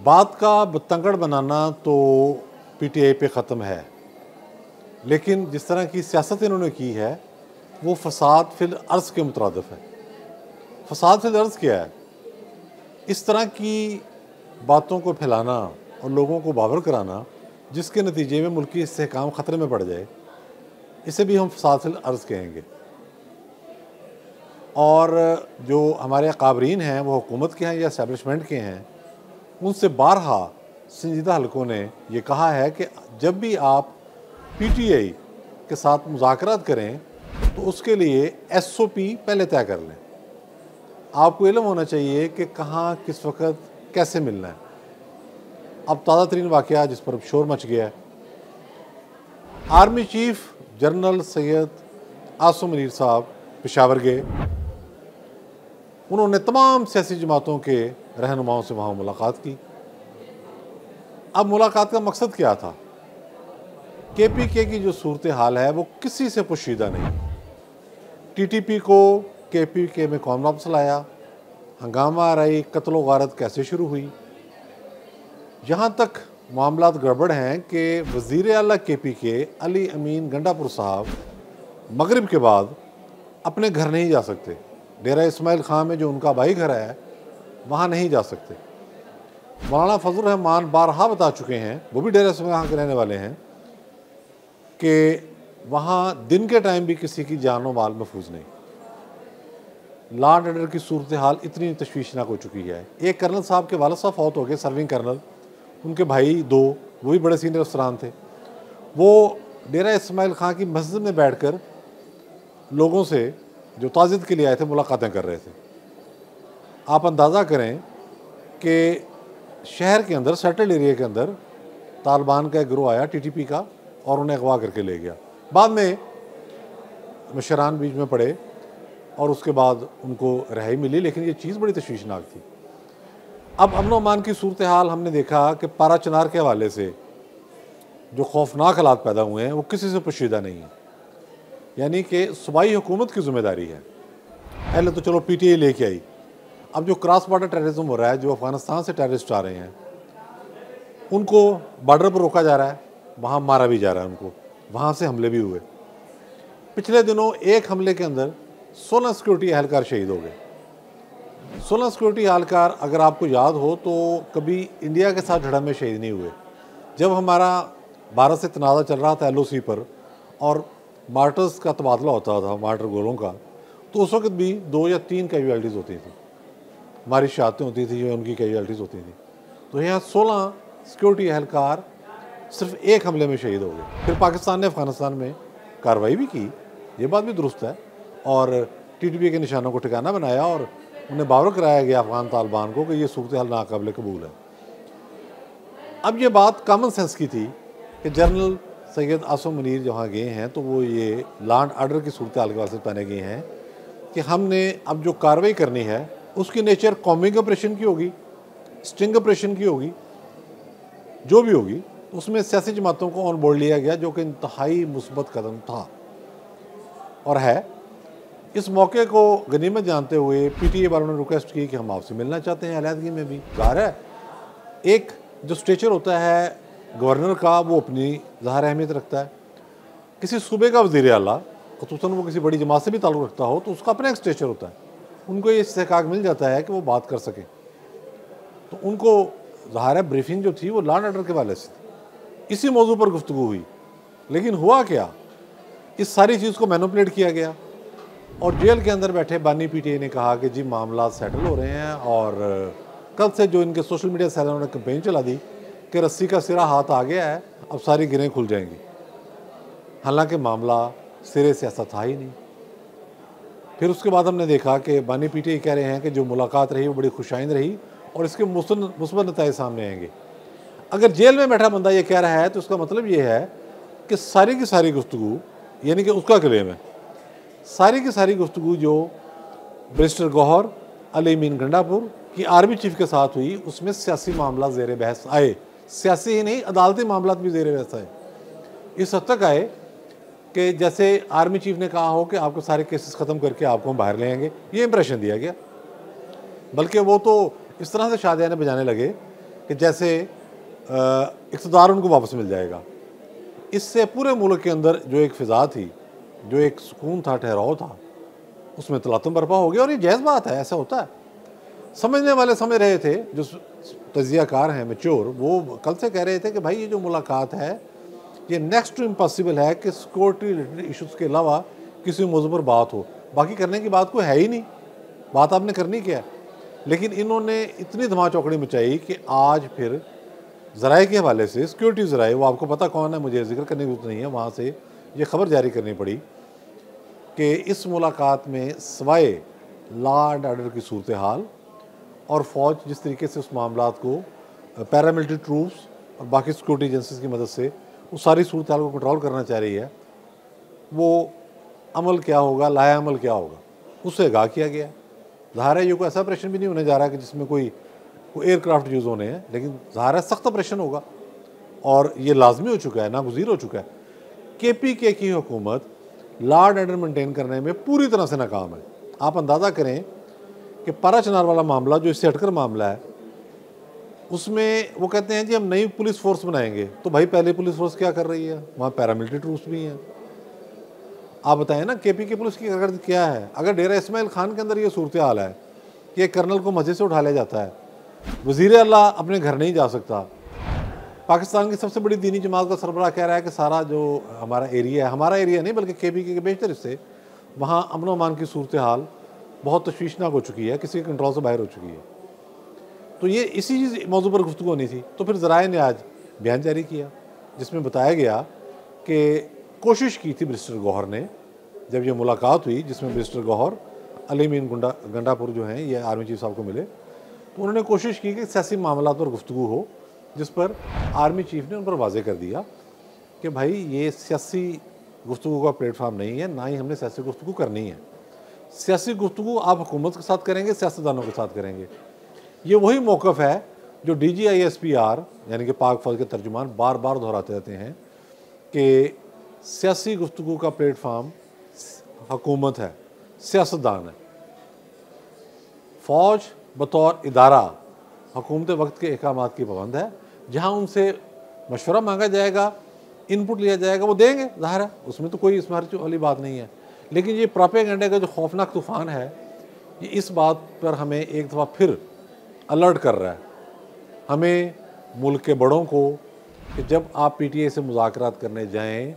बात का बतंगड़ बनाना तो पीटीआई पे ख़त्म है, लेकिन जिस तरह की सियासत इन्होंने की है वो फसाद फिल अर्ज़ के मुतरादिफ है। फसाद फिल अर्ज़ क्या है? इस तरह की बातों को फैलाना और लोगों को बावर कराना जिसके नतीजे में मुल्की इस्तेहकाम ख़तरे में पड़ जाए, इसे भी हम फसाद फिल अर्ज़ कहेंगे। और जो हमारे काबरीन हैं वो हुकूमत के हैं या इस्टेब्लिशमेंट के हैं, उनसे बारहा संजीदा हलकों ने ये कहा है कि जब भी आप पीटीआई के साथ मुज़ाकरात करें तो उसके लिए एसओपी पहले तय कर लें। आपको इल्म होना चाहिए कि कहाँ किस वक्त कैसे मिलना है। अब ताज़ा तरीन वाक़या जिस पर शोर मच गया है, army chief general Syed Asim Munir साहब पेशावर गए। उन्होंने तमाम सियासी जमातों के रहनुमाओं से वहाँ मुलाकात की। अब मुलाकात का मकसद क्या था? केपीके की जो सूरत हाल है वो किसी से पोशीदा नहीं। टीटीपी को केपीके में कौन वापस लाया, हंगामा रही, कत्लो गारत कैसे शुरू हुई, यहाँ तक मामलात गड़बड़ हैं कि वज़ीर आला केपीके अली अमीन गंडापुर साहब मगरिब के बाद अपने घर नहीं जा सकते। डेरा इस्माइल खां में जो उनका भाई घर है वहाँ नहीं जा सकते। मौलाना फजल रहमान बारहा बता चुके हैं, वो भी डेरा इस्माइल खां के रहने वाले हैं, कि वहाँ दिन के टाइम भी किसी की जान व माल महफूज नहीं। लॉ एंड ऑर्डर की सूरत हाल इतनी तशवीशनाक हो चुकी है। एक कर्नल साहब के वालिद साहब फौत हो गए, सर्विंग कर्नल, उनके भाई दो, वो भी बड़े सीनियर अफसरान थे। वो डेरा इस्माइल खां की मस्जिद में बैठकर लोगों से जो ताज़ियत के लिए आए थे मुलाकातें कर रहे थे। आप अंदाज़ा करें कि शहर के अंदर, सेटल्ड एरिया के अंदर तालिबान का एक गिरोह आया टीटीपी का और उन्हें अगवा करके ले गया। बाद में मुशरान बीच में पड़े और उसके बाद उनको रिहाई मिली, लेकिन ये चीज़ बड़ी तशवीशनाक थी। अब अमन व अमान की सूरत हाल हमने देखा कि पारा चिनार के हवाले से जो खौफनाक हालात पैदा हुए हैं वो किसी से पोशीदा नहीं है। यानी कि सूबाई हुकूमत की ज़िम्मेदारी है। पहले तो चलो पीटीआई लेके आई, अब जो क्रॉस बॉर्डर टेररिज्म हो रहा है, जो अफ़गानिस्तान से टेररिस्ट आ रहे हैं उनको बॉर्डर पर रोका जा रहा है, वहाँ मारा भी जा रहा है उनको, वहाँ से हमले भी हुए। पिछले दिनों एक हमले के अंदर 16 सिक्योरिटी एहलकार शहीद हो गए। 16 सिक्योरिटी एहलकार, अगर आपको याद हो तो कभी इंडिया के साथ झड़प में शहीद नहीं हुए। जब हमारा भारत से तनाज़ा चल रहा था LOC पर और मार्टर्स का तबादला होता था, मार्टर गोलों का, तो उस वक्त भी 2 या 3 कैजुअल्टीज़ होती थी, हमारी शहादतें होती थी या उनकी कैजुअल्टीज़ होती थी। तो यहाँ 16 सिक्योरिटी एहलकार सिर्फ एक हमले में शहीद हो गए। फिर पाकिस्तान ने अफ़गानिस्तान में कार्रवाई भी की, ये बात भी दुरुस्त है, और टीटीपी के निशानों को ठिकाना बनाया और उन्हें बावर कराया गया अफ़गान तालिबान को कि ये सूरत हाल नाकाबिल कबूल है। अब ये बात कॉमन सेंस की थी कि जनरल सैयद आसिम मुनीर जहाँ गए हैं तो वो ये लॉ एंड ऑर्डर की सूरत हाल के वास्ते पहने गए हैं कि हमने अब जो कार्रवाई करनी है उसकी नेचर कॉम्बिंग ऑपरेशन की होगी, स्टिंग ऑपरेशन की होगी, जो भी होगी। उसमें सियासी जमातों को ऑन बोर्ड लिया गया, जो कि इंतहाई मुस्बत कदम था और है। इस मौके को गनीमत जानते हुए पीटीआई वालों ने रिक्वेस्ट की कि हम आपसे मिलना चाहते हैं अलहदगी में भी। ज़ाहिर है एक जो स्टेचर होता है गवर्नर का वो अपनी ज़ाहिर अहमियत रखता है। किसी सूबे का वज़ीर आला, ख़ुसूसन वो किसी बड़ी जमात से भी ताल्लुक़ रखता हो, तो उसका अपना एक स्टेचर होता है। उनको ये इस्तेहकाक मिल जाता है कि वो बात कर सकें। तो उनको ज़ाहिर है ब्रीफिंग जो थी वो लॉ एंड ऑर्डर के वाले से थी, इसी मौजू पर गुफ्तगू हुई। लेकिन हुआ क्या, इस सारी चीज़ को मैनिपुलेट किया गया और जेल के अंदर बैठे बानी पीटीआई ने कहा कि जी मामला सेटल हो रहे हैं और कल से जो इनके सोशल मीडिया सैलरों ने कैंपेन चला दी कि रस्सी का सिरा हाथ आ गया है, अब सारी गिरें खुल जाएंगी। हालांकि मामला सिरे से ऐसा था ही नहीं। फिर उसके बाद हमने देखा कि बानी पीटीआई कह रहे हैं कि जो मुलाकात रही वो बड़ी खुशाइंद रही और इसके मुस्बत नतीजे सामने आएंगे। अगर जेल में बैठा बंदा ये कह रहा है तो उसका मतलब ये है कि सारी की सारी गुफ्तगू, यानी कि उसका क्लेम है, सारी की सारी गुफ्तगू जो बैरिस्टर गौहर अली अमीन गंडापुर की आर्मी चीफ के साथ हुई उसमें सियासी मामला ज़ेर बहस आए। सियासी ही नहीं, अदालती मामला भी ज़ेर बहस आए। इस हद तक आए कि जैसे आर्मी चीफ ने कहा हो कि आपको सारे केसेस ख़त्म करके आपको हम बाहर ले आएंगे, ये इंप्रेशन दिया गया। बल्कि वो तो इस तरह से शादियाने बजाने लगे कि जैसे इक़्तिदार उनको वापस मिल जाएगा। इससे पूरे मुल्क के अंदर जो एक फ़िज़ा थी, जो एक सुकून था, ठहराव था, उसमें तलातुम बर्पा हो गया। और ये जायज़ बात है, ऐसा होता है। समझने वाले समझ रहे थे, जो तजियाकार हैं मैच्योर, वो कल से कह रहे थे कि भाई ये जो मुलाकात है ये नेक्स्ट टू इम्पॉसिबल है कि सिक्योरिटी रिलेटेड इशूज़ के अलावा किसी मौजू पर बात हो। बाकी करने की बात कोई है ही नहीं, बात आपने करनी क्या है। लेकिन इन्होंने इतनी धमा चौकड़ी मचाई कि आज फिर ज़राए के हवाले से, सिक्योरिटी ज़राए, वो आपको पता कौन है, मुझे जिक्र करने की जरूरत नहीं है, वहाँ से ये खबर जारी करनी पड़ी कि इस मुलाकात में सिवाय लॉ एंड ऑर्डर की सूरत हाल और फ़ौज जिस तरीके से उस मामलात को पैरामिलिट्री ट्रूप्स और बाकी सिक्योरिटी एजेंसीज की मदद से उस सारी सूरत हाल को कंट्रोल करना चाह रही है, वो अमल क्या होगा, लाया अमल क्या होगा, उससे आगाह किया गया। ज़ाहिर है ये कोई ऐसा ऑपरेशन भी नहीं होने जा रहा कि जिसमें कोई एयरक्राफ्ट यूज़ होने हैं, लेकिन ज़ाहिर है सख्त ऑपरेशन होगा और ये लाजमी हो चुका है, नागुज़ीर हो चुका है। KPK की हुकूमत लॉ एंड ऑर्डर मेंटेन करने में पूरी तरह से नाकाम है। आप अंदाज़ा करें कि पारा चनार वाला मामला जो इससे हटकर मामला है, उसमें वो कहते हैं जी हम नई पुलिस फोर्स बनाएंगे। तो भाई पहले पुलिस फोर्स क्या कर रही है, वहाँ पैरामिलिट्री ट्रूप्स भी हैं। आप बताएं ना KPK पुलिस की कारकर्दगी क्या है। अगर डेरा इस्माइल खान के अंदर ये सूरत हाल है कि एक कर्नल को मस्जिद से उठा लिया जाता है, वज़ीर अल्लाह अपने घर नहीं जा सकता, पाकिस्तान की सबसे बड़ी दीनी जमात का सरबराह कह रहा है कि सारा जो हमारा एरिया है, हमारा एरिया नहीं बल्कि KPK के बेशतर हिस्से, वहाँ अमन अमान की सूरत हाल बहुत तशवीशनाक हो चुकी है, किसी के कंट्रोल से बाहर हो चुकी है। तो ये इसी चीज़ मौजू पर गुफ्तगू होनी थी। तो फिर ज़राए ने आज बयान जारी किया जिसमें बताया गया कि कोशिश की थी बैरिस्टर गौहर ने, जब ये मुलाकात हुई जिसमें बैरिस्टर गौहर अली मीन गंडापुर जो हैं ये आर्मी चीफ साहब को मिले, तो उन्होंने कोशिश की कि सियासी मामलात पर गुफ्तगू हो, जिस पर आर्मी चीफ ने उन पर वाज़े कर दिया कि भाई ये सियासी गुफ्तगू का प्लेटफार्म नहीं है, ना ही हमने सियासी गुफ्तगू करनी है। सियासी गुफ्तगू आप हुकूमत के साथ करेंगे, सियासतदानों के साथ करेंगे। ये वही मौक़िफ़ है जो DGISPR यानी कि पाक फ़ौज के तर्जुमान बार बार दोहराते रहते हैं कि सियासी गुफ्तगू का प्लेटफार्म हुकूमत है, सियासतदान है। फ़ौज बतौर इदारा हुकूमत वक्त के अहकामात की पाबंद है। जहाँ उनसे मशवरा मांगा जाएगा, इनपुट लिया जाएगा, वो देंगे, ज़ाहिर है, उसमें तो कोई इसमें वाली बात नहीं है। लेकिन ये प्रोपेगेंडा का जो खौफनाक तूफ़ान है, ये इस बात पर हमें एक दफ़ा फिर अलर्ट कर रहा है, हमें मुल्क के बड़ों को, कि जब आप PTI से मुज़ाकरात करने जाएं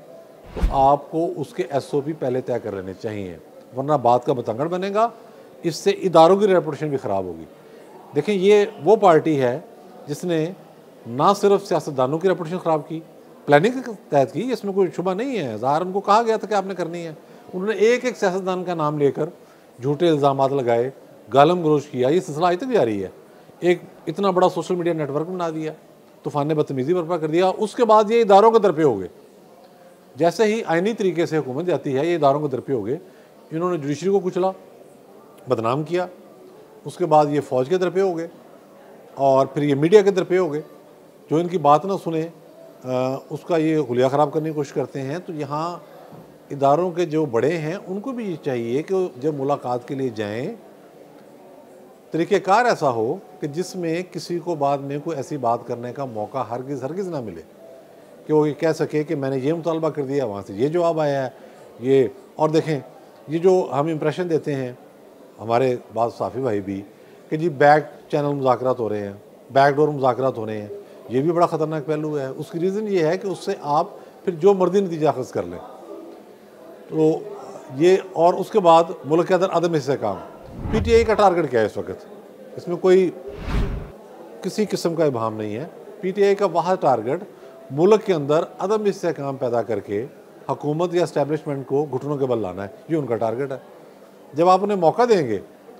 तो आपको उसके SOP पहले तय कर लेने चाहिए, वरना बात का बतंगड़ बनेगा। इससे इदारों की रेपुटेशन भी ख़राब होगी। देखें, ये वो पार्टी है जिसने ना सिर्फ सियासतदानों की रेपुटेशन ख़राब की, प्लानिंग के तहत की, इसमें कोई शुबा नहीं है। ज़ाहिर उनको कहा गया था कि आपने करनी है। उन्होंने एक एक सियासतदान का नाम लेकर झूठे इल्ज़ामात लगाए, गालम गलोच किया। ये सिलसिला आज तक जारी है। एक इतना बड़ा सोशल मीडिया नेटवर्क बना दिया, तूफ़ान ने बदतमीज़ी बर्पा कर दिया। उसके बाद ये इदारों के दरपे हो गए। जैसे ही आइनी तरीके से हुकूमत जाती है, ये इदारों के दरपे हो गए। इन्होंने जुडिशरी को कुचला, बदनाम किया। उसके बाद ये फ़ौज के दरपे हो गए और फिर ये मीडिया के दरपे हो गए। जो इनकी बात ना सुने उसका ये हुलिया ख़राब करने की कोशिश करते हैं। तो यहाँ इदारों के जो बड़े हैं उनको भी ये चाहिए कि जब मुलाकात के लिए जाएं, तरीक़ेकार ऐसा हो कि जिसमें किसी को बाद में कोई ऐसी बात करने का मौका हरगिज़ ना मिले कि वो ये कह सके कि मैंने ये मुतालबा कर दिया, वहाँ से ये जवाब आया है। ये और देखें, ये जो हम इम्प्रेशन देते हैं हमारे बाद साफ़ी भाई भी कि जी बैक चैनल मुज़ाकरात हो रहे हैं, बैकडोर मुज़ाकरात हो रहे हैं, ये भी बड़ा ख़तरनाक पहलू है। उसकी रीज़न ये है कि उससे आप फिर जो मर्जी नतीजा अख़ज़ कर लें। तो ये, और उसके बाद मुल्क के अंदर अदम इस्तेहकाम। PTI का टारगेट क्या है इस वक्त? इसमें कोई किसी किस्म का इबाहम नहीं है। PTI का वह टारगेट मुल्क के अंदर अदम इस्तेहकाम पैदा करके हुकूमत या इस्टेब्लिशमेंट को घुटनों के बल लाना है। ये उनका टारगेट है। जब आप उन्हें मौका देंगे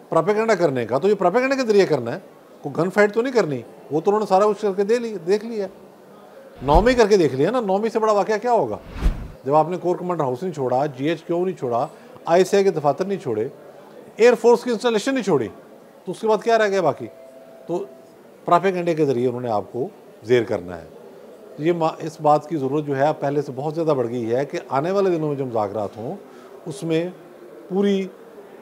प्रोपेगेंडा करने का, तो ये प्रोपेगेंडा के जरिए करना है, कोई गन फाइट तो नहीं करनी। वो तो उन्होंने सारा कुछ करके देख लिया, 9 में करके देख लिया ना। 9 में से बड़ा वाक़या क्या होगा? जब आपने कोर कमांडर हाउस नहीं छोड़ा, GHQ नहीं छोड़ा, ISI के दफातर नहीं छोड़े, एयरफोर्स की इंस्टॉलेशन नहीं छोड़ी, तो उसके बाद क्या रह गया बाकी? तो प्रोपेगेंडे के ज़रिए उन्होंने आपको ज़ेर करना है। ये इस बात की ज़रूरत जो है पहले से बहुत ज़्यादा बढ़ गई है कि आने वाले दिनों में जो मुज़ाकरात हों उसमें पूरी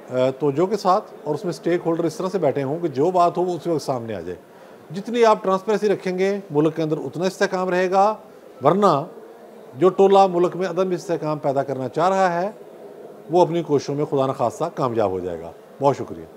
तवज्जो के साथ और उसमें स्टेक होल्डर इस तरह से बैठे हों कि जो बात हो वो उसी वक्त सामने आ जाए। जितनी आप ट्रांसपेरेंसी रखेंगे मुल्क के अंदर उतना इस्तेहकाम रहेगा, वरना जो टोला मुल्क में अदम इस्तेहकाम पैदा करना चाह रहा है वो अपनी कोशिशों में खुदा न खास्ता कामयाब हो जाएगा। बहुत शुक्रिया।